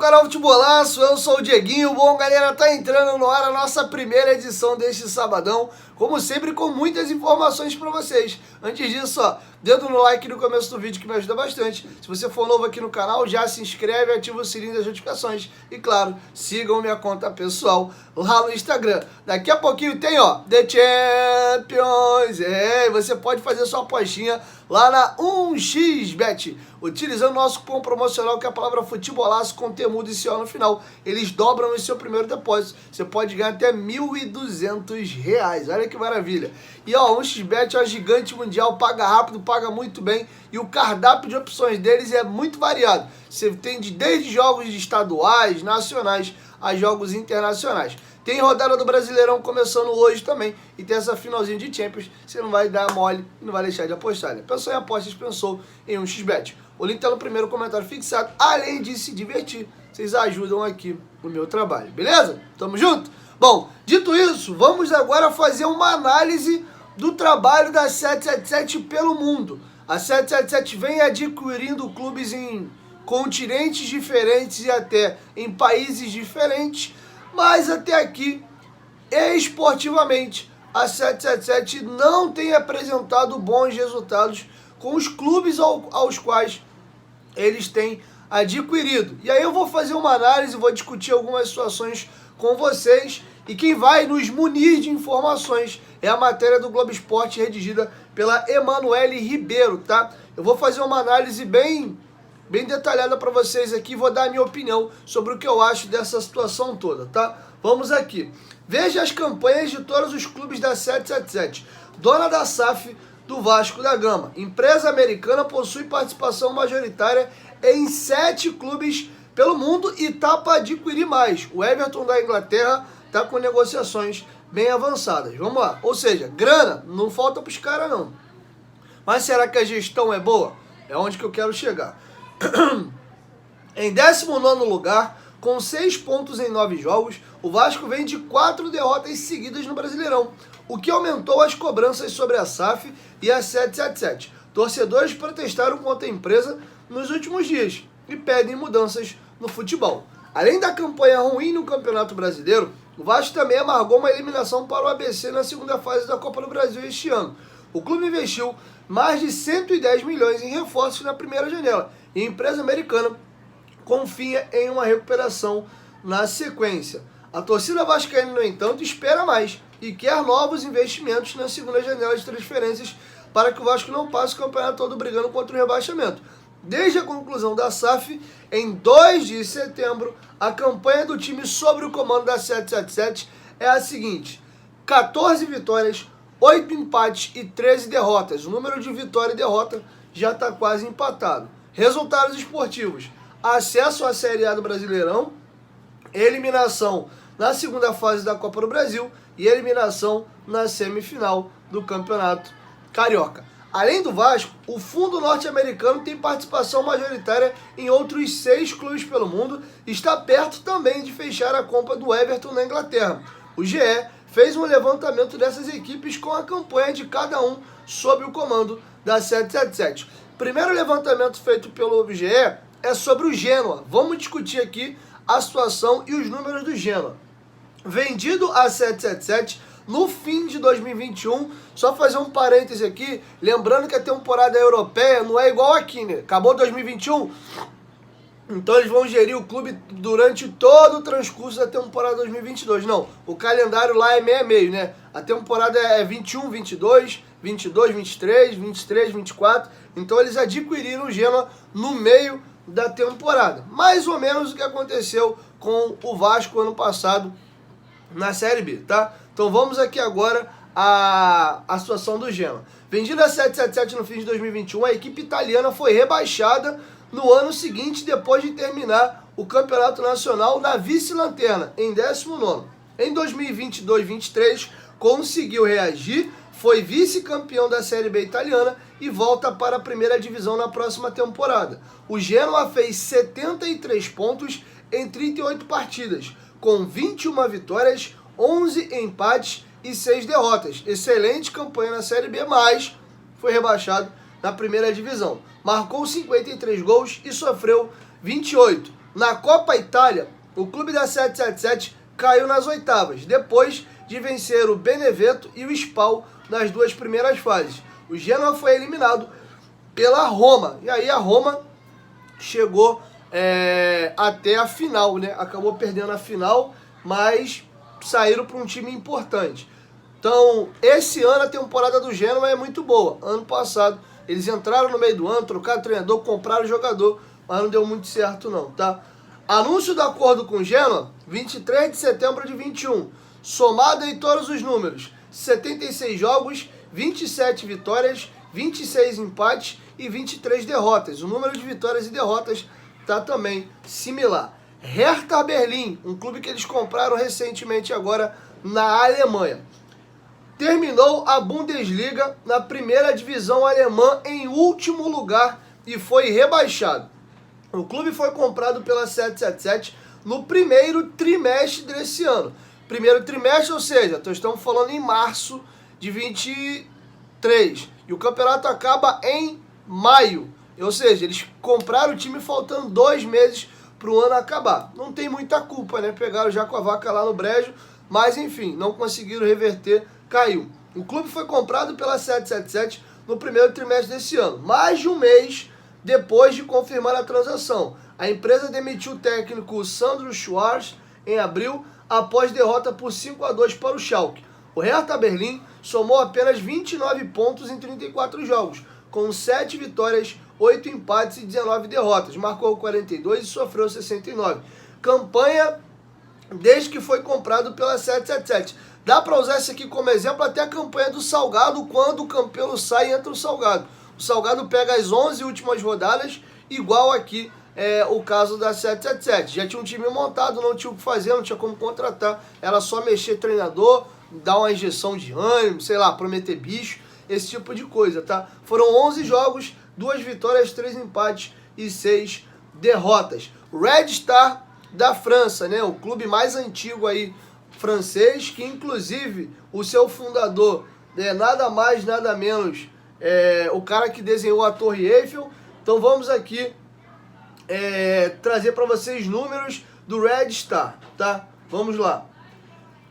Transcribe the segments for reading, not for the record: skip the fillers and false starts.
canal Futebolaço, eu sou o Dieguinho. Bom, galera, tá entrando no ar a nossa primeira edição deste sabadão, como sempre com muitas informações pra vocês. Antes disso, ó, dedo no like no começo do vídeo que me ajuda bastante. Se você for novo aqui no canal, já se inscreve e ativa o sininho das notificações. E claro, sigam minha conta pessoal lá no Instagram. Daqui a pouquinho tem, ó, The Champions. Você pode fazer sua apostinha lá na 1xBet, utilizando o nosso cupom promocional, que é a palavra Futebolaço com temudo e CO no final. Eles dobram o seu primeiro depósito. Você pode ganhar até R$ 1.200. Olha que maravilha. E ó, 1xBet é um gigante mundial, paga rápido, paga muito bem. E o cardápio de opções deles é muito variado. Você tem desde jogos estaduais, nacionais, a jogos internacionais. Tem rodada do Brasileirão começando hoje também. E tem essa finalzinha de Champions. Você não vai dar mole e não vai deixar de apostar, né? Pensou em apostas, pensou em 1xBet. O link tá no primeiro comentário fixado. Além de se divertir, vocês ajudam aqui no meu trabalho, beleza? Tamo junto? Bom, dito isso, vamos agora fazer uma análise do trabalho da 777 pelo mundo. A 777 vem adquirindo clubes em continentes diferentes e até em países diferentes, mas até aqui, esportivamente, a 777 não tem apresentado bons resultados com os clubes aos quais eles têm adquirido. E aí eu vou fazer uma análise, vou discutir algumas situações com vocês, e quem vai nos munir de informações é a matéria do Globo Esporte redigida pela Emanuele Ribeiro, tá? Eu vou fazer uma análise bem detalhada para vocês aqui, vou dar a minha opinião sobre o que eu acho dessa situação toda, tá? Vamos aqui. Veja as campanhas de todos os clubes da 777. Dona da SAF do Vasco da Gama. Empresa americana possui participação majoritária em 7 clubes pelo mundo e tá para adquirir mais. O Everton da Inglaterra tá com negociações bem avançadas. Vamos lá. Ou seja, grana não falta para os caras não. Mas será que a gestão é boa? É onde que eu quero chegar. Em 19º lugar, com 6 pontos em 9 jogos, o Vasco vem de 4 derrotas seguidas no Brasileirão, o que aumentou as cobranças sobre a SAF e a 777. Torcedores protestaram contra a empresa nos últimos dias e pedem mudanças no futebol. Além da campanha ruim no Campeonato Brasileiro, o Vasco também amargou uma eliminação para o ABC na segunda fase da Copa do Brasil este ano. O clube investiu mais de 110 milhões em reforços na primeira janela, e a empresa americana confia em uma recuperação na sequência. A torcida vascaína, no entanto, espera mais e quer novos investimentos na segunda janela de transferências para que o Vasco não passe o campeonato todo brigando contra o rebaixamento. Desde a conclusão da SAF, em 2 de setembro, a campanha do time sob o comando da 777 é a seguinte: 14 vitórias, 8 empates e 13 derrotas. O número de vitória e derrota já está quase empatado. Resultados esportivos: acesso à Série A do Brasileirão, eliminação na segunda fase da Copa do Brasil e eliminação na semifinal do Campeonato Carioca. Além do Vasco, o fundo norte-americano tem participação majoritária em outros 6 clubes pelo mundo e está perto também de fechar a compra do Everton na Inglaterra. O GE fez um levantamento dessas equipes com a campanha de cada um sob o comando da 777. O primeiro levantamento feito pelo GE é sobre o Genoa. Vamos discutir aqui a situação e os números do Genoa. Vendido a 777 no fim de 2021, só fazer um parêntese aqui, lembrando que a temporada europeia não é igual aqui, né? Acabou 2021, então eles vão gerir o clube durante todo o transcurso da temporada 2022. Não, o calendário lá é meio a meio, né? A temporada é 21, 22, 22, 23, 23, 24. Então eles adquiriram o Genoa no meio da temporada. Mais ou menos o que aconteceu com o Vasco ano passado na Série B, tá? Então vamos aqui agora a situação do Genoa. Vendida a 777 no fim de 2021, a equipe italiana foi rebaixada no ano seguinte, depois de terminar o Campeonato Nacional na vice-lanterna, em 19º. Em 2022-23, conseguiu reagir, foi vice-campeão da Série B italiana e volta para a primeira divisão na próxima temporada. O Genoa fez 73 pontos em 38 partidas, com 21 vitórias, 11 empates e 6 derrotas. Excelente campanha na Série B, mas foi rebaixado na primeira divisão. Marcou 53 gols e sofreu 28. Na Copa Itália, o clube da 777 caiu nas oitavas, depois de vencer o Benevento e o Spal nas duas primeiras fases. O Genoa foi eliminado pela Roma, e aí a Roma chegou até a final, né? Acabou perdendo a final, mas saíram para um time importante. Então, esse ano a temporada do Genoa é muito boa. Ano passado, eles entraram no meio do ano, trocaram treinador, compraram jogador, mas não deu muito certo não, tá? Anúncio do acordo com o Genoa, 23 de setembro de 21. Somado em todos os números, 76 jogos, 27 vitórias, 26 empates e 23 derrotas. O número de vitórias e derrotas está também similar. Hertha Berlim, um clube que eles compraram recentemente agora na Alemanha. Terminou a Bundesliga na primeira divisão alemã em último lugar e foi rebaixado. O clube foi comprado pela 777 no primeiro trimestre desse ano. Primeiro trimestre, ou seja, estamos falando em março de 23. E o campeonato acaba em maio. Ou seja, eles compraram o time faltando 2 meses para o ano acabar. Não tem muita culpa, né? Pegaram já com a vaca lá no brejo, mas enfim, não conseguiram reverter, caiu. O clube foi comprado pela 777 no primeiro trimestre desse ano. Mais de um mês depois de confirmar a transação, a empresa demitiu o técnico Sandro Schwarz em abril, após derrota por 5-2 para o Schalke. O Hertha Berlim somou apenas 29 pontos em 34 jogos, com 7 vitórias, 8 empates e 19 derrotas. Marcou 42 e sofreu 69. Campanha desde que foi comprado pela 777. Dá para usar isso aqui como exemplo até a campanha do Salgado, quando o Campelo sai e entra o Salgado. O Salgado pega as 11 últimas rodadas, igual aqui o caso da 777. Já tinha um time montado, não tinha o que fazer, não tinha como contratar. Era só mexer treinador, dar uma injeção de ânimo, sei lá, prometer bicho, esse tipo de coisa, tá? Foram 11 jogos, 2 vitórias, 3 empates e 6 derrotas. Red Star da França, né? O clube mais antigo aí francês, que inclusive o seu fundador é nada mais, nada menos o cara que desenhou a Torre Eiffel. Então vamos aqui trazer para vocês números do Red Star, tá? Vamos lá.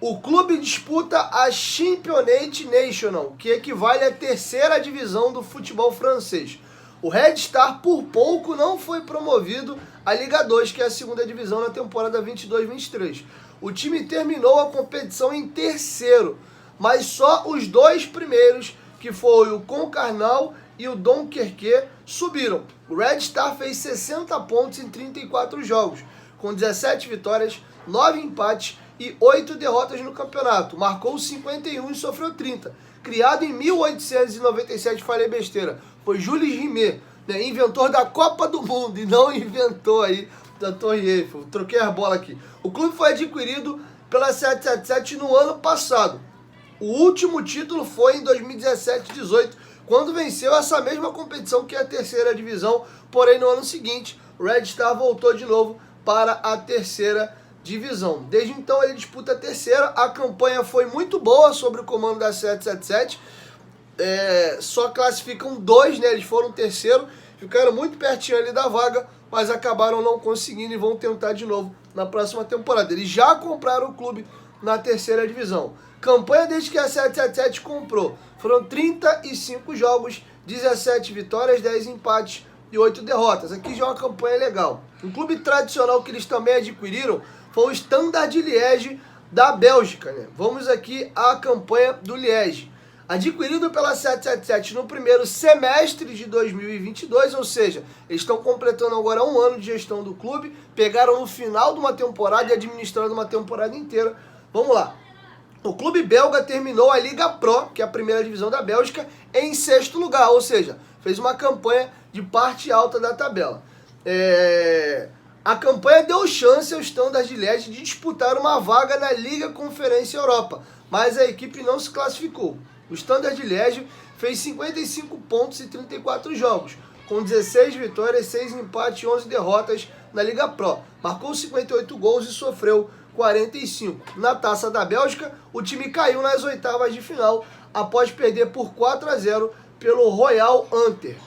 O clube disputa a Championnat National, que equivale à terceira divisão do futebol francês. O Red Star, por pouco, não foi promovido à Liga 2, que é a segunda divisão na temporada 22-23. O time terminou a competição em terceiro, mas só os 2 primeiros, que foi o Concarneau e o Dunkerque, subiram. O Red Star fez 60 pontos em 34 jogos, com 17 vitórias, 9 empates e 8 derrotas no campeonato. Marcou 51 e sofreu 30. Criado em 1897, falei besteira, foi Jules Rimet, né, inventor da Copa do Mundo, e não inventor aí da Torre Eiffel. Troquei a bola aqui. O clube foi adquirido pela 777 no ano passado. O último título foi em 2017-18, quando venceu essa mesma competição, que é a terceira divisão. Porém, no ano seguinte, o Red Star voltou de novo para a terceira divisão. Desde então, ele disputa a terceira. A campanha foi muito boa sobre o comando da 777. Só classificam 2, né? Eles foram terceiro, ficaram muito pertinho ali da vaga, mas acabaram não conseguindo e vão tentar de novo na próxima temporada. Eles já compraram o clube na terceira divisão. Campanha desde que a 777 comprou. Foram 35 jogos, 17 vitórias, 10 empates e 8 derrotas. Aqui já é uma campanha legal. Um clube tradicional que eles também adquiriram foi o Standard Liège da Bélgica, né? Vamos aqui à campanha do Liège. Adquirido pela 777 no primeiro semestre de 2022, ou seja, eles estão completando agora 1 ano de gestão do clube, pegaram no final de uma temporada e administraram uma temporada inteira. Vamos lá. O clube belga terminou a Liga Pro, que é a primeira divisão da Bélgica, em 6º lugar, ou seja, fez uma campanha de parte alta da tabela. A campanha deu chance ao Standard Liège de disputar uma vaga na Liga Conferência Europa, mas a equipe não se classificou. O Standard Liège fez 55 pontos em 34 jogos, com 16 vitórias, 6 empates e 11 derrotas na Liga Pro. Marcou 58 gols e sofreu 45. Na Taça da Bélgica, o time caiu nas oitavas de final após perder por 4-0 pelo Royal Antwerp.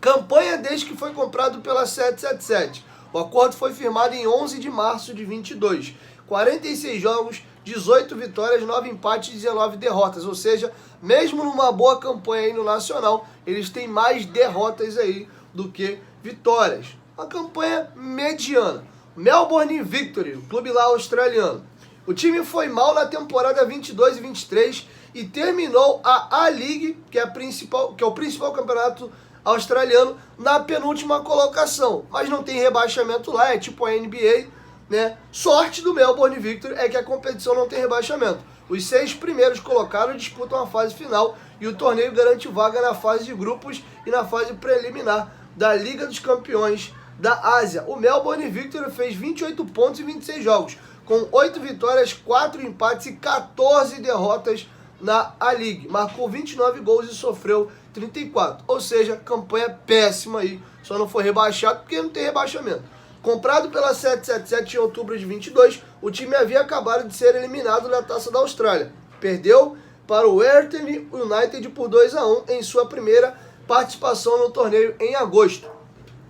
Campanha desde que foi comprado pela 777. O acordo foi firmado em 11 de março de 22. 46 jogos, 18 vitórias, 9 empates e 19 derrotas. Ou seja, mesmo numa boa campanha aí no Nacional, eles têm mais derrotas aí do que vitórias. Uma campanha mediana. Melbourne Victory, o clube lá australiano. O time foi mal na temporada 22 e 23 e terminou a A-League, que é o principal campeonato australiano, na penúltima colocação. Mas não tem rebaixamento lá, é tipo a NBA, né? Sorte do Melbourne Victory é que a competição não tem rebaixamento. Os 6 primeiros colocados disputam a fase final e o torneio garante vaga na fase de grupos e na fase preliminar da Liga dos Campeões da Ásia. O Melbourne Victory fez 28 pontos em 26 jogos, com 8 vitórias, 4 empates e 14 derrotas na A-League. Marcou 29 gols e sofreu 34. Ou seja, campanha péssima aí. Só não foi rebaixado porque não tem rebaixamento. Comprado pela 777 em outubro de 22, o time havia acabado de ser eliminado da Taça da Austrália. Perdeu para o Western United por 2-1 em sua primeira participação no torneio em agosto.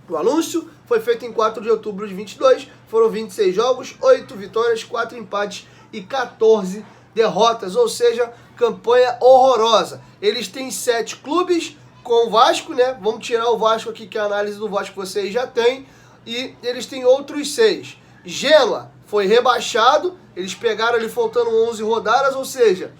O anúncio foi feito em 4 de outubro de 22, foram 26 jogos, 8 vitórias, 4 empates e 14 derrotas, ou seja, campanha horrorosa. Eles têm 7 clubes com o Vasco, né? Vamos tirar o Vasco aqui, que a análise do Vasco vocês já têm, e eles têm outros 6. Genoa foi rebaixado, eles pegaram ali faltando 11 rodadas, ou seja,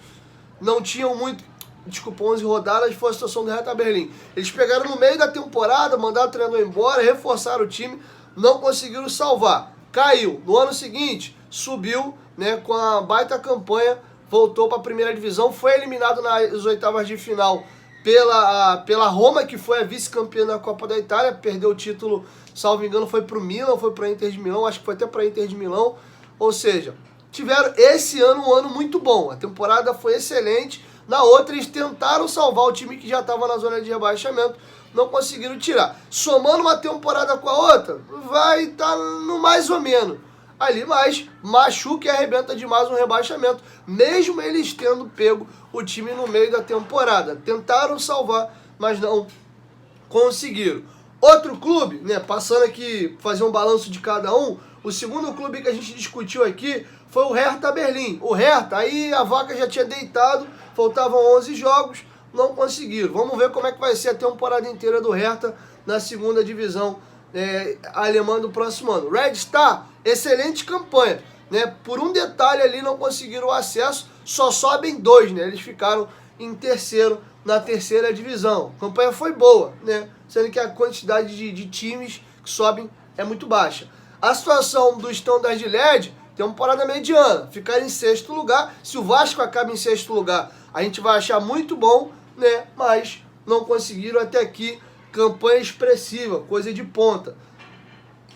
não tinham muito... Desculpa, 11 rodadas foi a situação do Hertha Berlim. Eles pegaram no meio da temporada, mandaram o treinador embora, reforçaram o time, não conseguiram salvar. Caiu. No ano seguinte, subiu, né, com a baita campanha, voltou para a primeira divisão, foi eliminado nas oitavas de final pela Roma, que foi a vice-campeã da Copa da Itália, perdeu o título, salvo engano, foi para o Milan, foi para a Inter de Milão, acho que foi até para a Inter de Milão. Ou seja, tiveram esse ano um ano muito bom, a temporada foi excelente. Na outra, eles tentaram salvar o time que já estava na zona de rebaixamento, não conseguiram tirar. Somando uma temporada com a outra, vai estar no mais ou menos ali, mas machuca e arrebenta demais um rebaixamento, mesmo eles tendo pego o time no meio da temporada. Tentaram salvar, mas não conseguiram. Outro clube, né, passando aqui, fazer um balanço de cada um, o segundo clube que a gente discutiu aqui foi o Hertha Berlim. O Hertha, aí a vaca já tinha deitado, faltavam 11 jogos, não conseguiram. Vamos ver como é que vai ser a temporada inteira do Hertha na segunda divisão alemã do próximo ano. Red Star, excelente campanha, né? Por um detalhe ali não conseguiram o acesso, só sobem 2, né? Eles ficaram em terceiro na terceira divisão. A campanha foi boa, né? Sendo que a quantidade de times que sobem é muito baixa. A situação do Standard Liège, temporada mediana, ficar em 6º lugar. Se o Vasco acaba em 6º lugar, a gente vai achar muito bom, né? Mas não conseguiram até aqui campanha expressiva, coisa de ponta.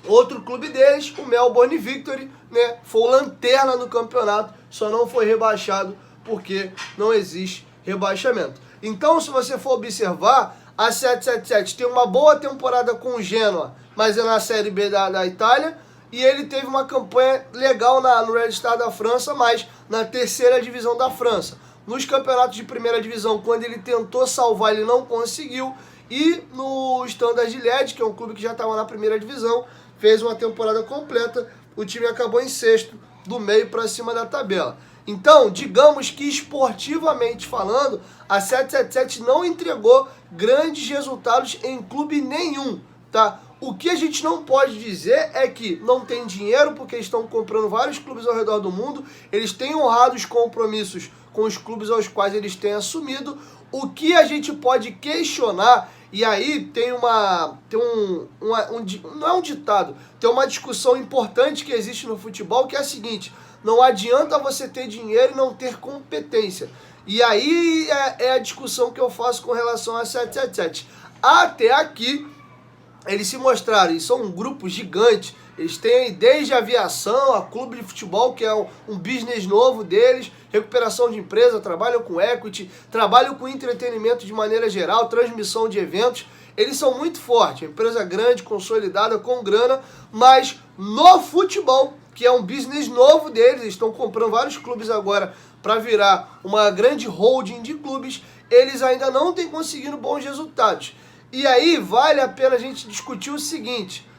Outro clube deles, o Melbourne Victory, né? Foi o lanterna no campeonato, só não foi rebaixado porque não existe rebaixamento. Então, se você for observar, a 777 tem uma boa temporada com o Genoa, mas é na Série B da Itália, e ele teve uma campanha legal no Red Star da França, mas na terceira divisão da França. Nos campeonatos de primeira divisão, quando ele tentou salvar, ele não conseguiu, e no Standard Liège, que é um clube que já estava na primeira divisão, fez uma temporada completa, o time acabou em 6º, do meio para cima da tabela. Então, digamos que esportivamente falando, a 777 não entregou grandes resultados em clube nenhum, tá? O que a gente não pode dizer é que não tem dinheiro, porque estão comprando vários clubes ao redor do mundo, eles têm honrado os compromissos com os clubes aos quais eles têm assumido. O que a gente pode questionar, e aí tem não é um ditado, tem uma discussão importante que existe no futebol, que é a seguinte: não adianta você ter dinheiro e não ter competência. E aí é a discussão que eu faço com relação a 777. Até aqui, eles se mostraram, e são um grupo gigante, eles têm desde aviação a clube de futebol, que é um business novo deles, recuperação de empresa, trabalham com equity, trabalham com entretenimento de maneira geral, transmissão de eventos. Eles são muito fortes, empresa grande, consolidada, com grana, mas no futebol, que é um business novo deles, eles estão comprando vários clubes agora para virar uma grande holding de clubes, eles ainda não têm conseguido bons resultados. E aí vale a pena a gente discutir o seguinte: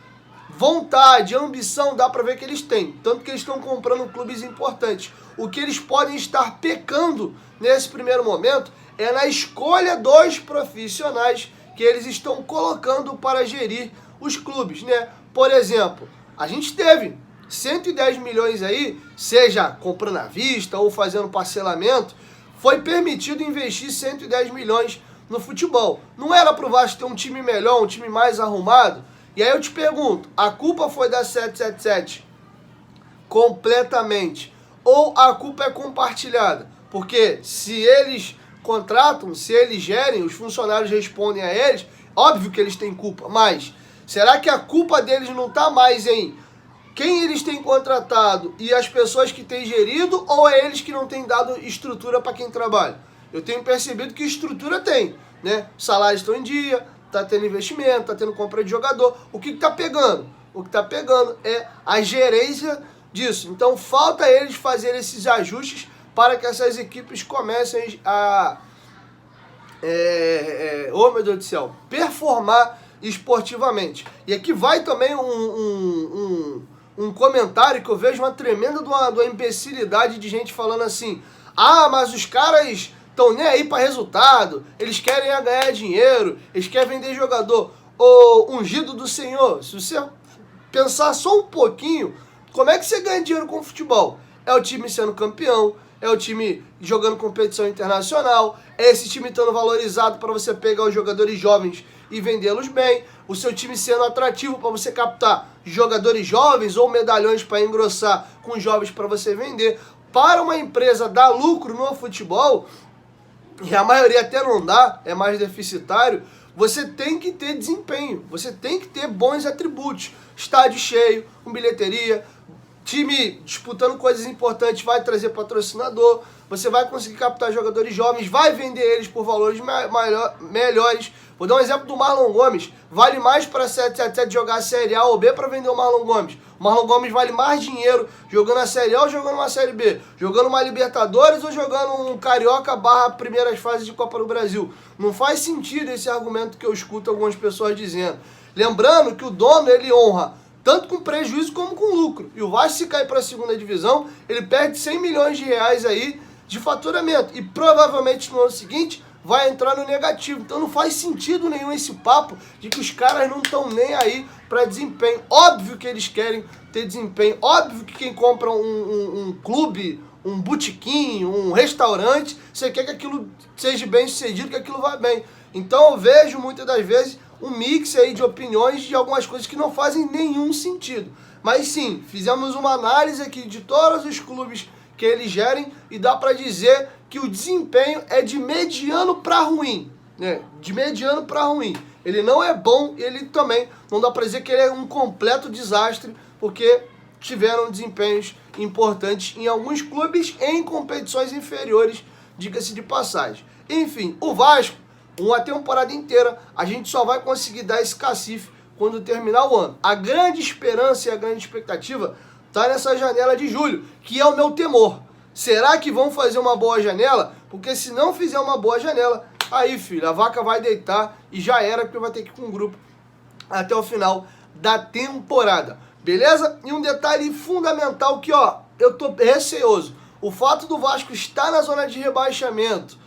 vontade, ambição, dá para ver que eles têm. Tanto que eles estão comprando clubes importantes. O que eles podem estar pecando nesse primeiro momento é na escolha dos profissionais que eles estão colocando para gerir os clubes, né? Por exemplo, a gente teve 110 milhões aí, seja comprando à vista ou fazendo parcelamento, foi permitido investir 110 milhões no futebol. Não era para o Vasco ter um time melhor, um time mais arrumado? E aí eu te pergunto, a culpa foi da 777 completamente ou a culpa é compartilhada? Porque se eles contratam, se eles gerem, os funcionários respondem a eles, óbvio que eles têm culpa, mas será que a culpa deles não está mais em quem eles têm contratado e as pessoas que têm gerido, ou é eles que não têm dado estrutura para quem trabalha? Eu tenho percebido que estrutura tem, né? Salários estão em dia, tá tendo investimento, tá tendo compra de jogador. O que tá pegando? O que tá pegando é a gerência disso. Então falta eles fazerem esses ajustes para que essas equipes comecem a oh meu Deus do céu, performar esportivamente. E aqui vai também um comentário que eu vejo uma tremenda de uma imbecilidade de gente falando assim: ah, mas os caras estão nem aí para resultado, eles querem ganhar dinheiro, eles querem vender jogador. O ungido do Senhor, se você pensar só um pouquinho, como é que você ganha dinheiro com o futebol? É o time sendo campeão, é o time jogando competição internacional, é esse time estando valorizado para você pegar os jogadores jovens e vendê-los bem, o seu time sendo atrativo para você captar jogadores jovens ou medalhões para engrossar com jovens para você vender. Para uma empresa dar lucro no futebol, e a maioria até não dá, é mais deficitário, você tem que ter desempenho, você tem que ter bons atributos, estádio cheio, com bilheteria, time disputando coisas importantes, vai trazer patrocinador, você vai conseguir captar jogadores jovens, vai vender eles por valores melhores. Vou dar um exemplo do Marlon Gomes. Vale mais para a 777 jogar a Série A ou B para vender o Marlon Gomes. O Marlon Gomes vale mais dinheiro jogando a Série A ou jogando uma Série B. Jogando uma Libertadores ou jogando um Carioca / primeiras fases de Copa do Brasil. Não faz sentido esse argumento que eu escuto algumas pessoas dizendo. Lembrando que o dono, ele honra tanto com prejuízo como com lucro. E o Vasco, se cair para a segunda divisão, ele perde 100 milhões de reais aí de faturamento. E provavelmente no ano seguinte vai entrar no negativo. Então não faz sentido nenhum esse papo de que os caras não estão nem aí para desempenho. Óbvio que eles querem ter desempenho. Óbvio que quem compra um clube, um botequim, um restaurante, você quer que aquilo seja bem sucedido, que aquilo vá bem. Então eu vejo muitas das vezes um mix aí de opiniões de algumas coisas que não fazem nenhum sentido. Mas sim, fizemos uma análise aqui de todos os clubes que eles gerem e dá para dizer que o desempenho é de mediano para ruim, né? De mediano para ruim. Ele não é bom, ele também não dá para dizer que ele é um completo desastre, porque tiveram desempenhos importantes em alguns clubes em competições inferiores, diga-se de passagem. Enfim, o Vasco, uma temporada inteira, a gente só vai conseguir dar esse cacife quando terminar o ano. A grande esperança e a grande expectativa está nessa janela de julho, que é o meu temor. Será que vão fazer uma boa janela? Porque se não fizer uma boa janela, aí, filho, a vaca vai deitar e já era, porque vai ter que ir com o grupo até o final da temporada. Beleza? E um detalhe fundamental que, ó, eu tô receoso. O fato do Vasco estar na zona de rebaixamento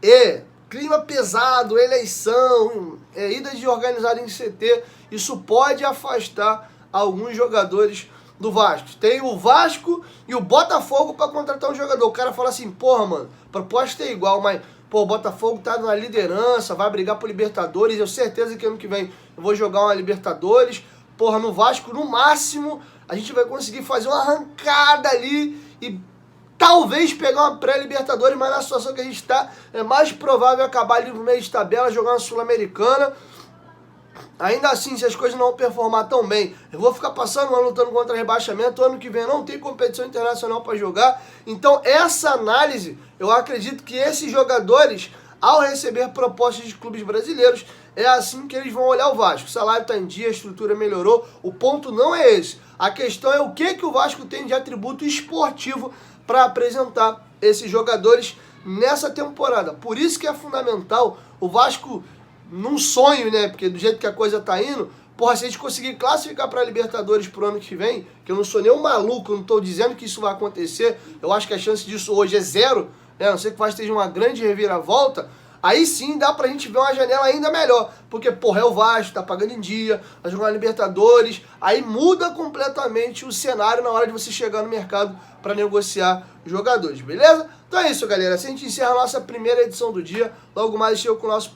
e clima pesado, eleição, ida de organizado em CT, isso pode afastar alguns jogadores do Vasco. Tem o Vasco e o Botafogo para contratar um jogador. O cara fala assim, porra, mano, proposta é igual, mas pô, o Botafogo tá na liderança, vai brigar por Libertadores, eu certeza que ano que vem eu vou jogar uma Libertadores. Porra, no Vasco, no máximo, a gente vai conseguir fazer uma arrancada ali e talvez pegar uma pré-Libertadores, mas na situação que a gente está, é mais provável acabar ali no meio de tabela, jogar uma Sul-Americana. Ainda assim, se as coisas não performar tão bem, eu vou ficar passando um ano lutando contra rebaixamento, ano que vem não tem competição internacional para jogar. Então, essa análise, eu acredito que esses jogadores, ao receber propostas de clubes brasileiros, é assim que eles vão olhar o Vasco. O salário está em dia, a estrutura melhorou, o ponto não é esse. A questão é o que o Vasco tem de atributo esportivo para apresentar esses jogadores nessa temporada. Por isso que é fundamental o Vasco, num sonho, né? Porque do jeito que a coisa tá indo, porra, se a gente conseguir classificar pra Libertadores pro ano que vem, que eu não sou nem um maluco, eu não tô dizendo que isso vai acontecer, eu acho que a chance disso hoje é zero, né? A não ser que o Vasco esteja uma grande reviravolta. Aí sim dá pra gente ver uma janela ainda melhor. Porque, porra, é o Vasco, tá pagando em dia, vai jogar na Libertadores. Aí muda completamente o cenário na hora de você chegar no mercado pra negociar jogadores, beleza? Então é isso, galera. Assim a gente encerra a nossa primeira edição do dia. Logo mais chego com o nosso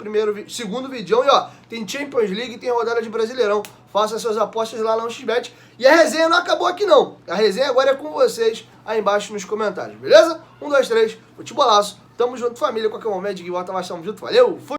segundo vídeo. E ó, tem Champions League e tem rodada de Brasileirão. Faça suas apostas lá na XBet. E a resenha não acabou aqui não. A resenha agora é com vocês aí embaixo nos comentários, beleza? 1, 2, 3, futebolaço. Tamo junto, família. Qualquer momento de volta, mas tamo junto. Valeu, fui!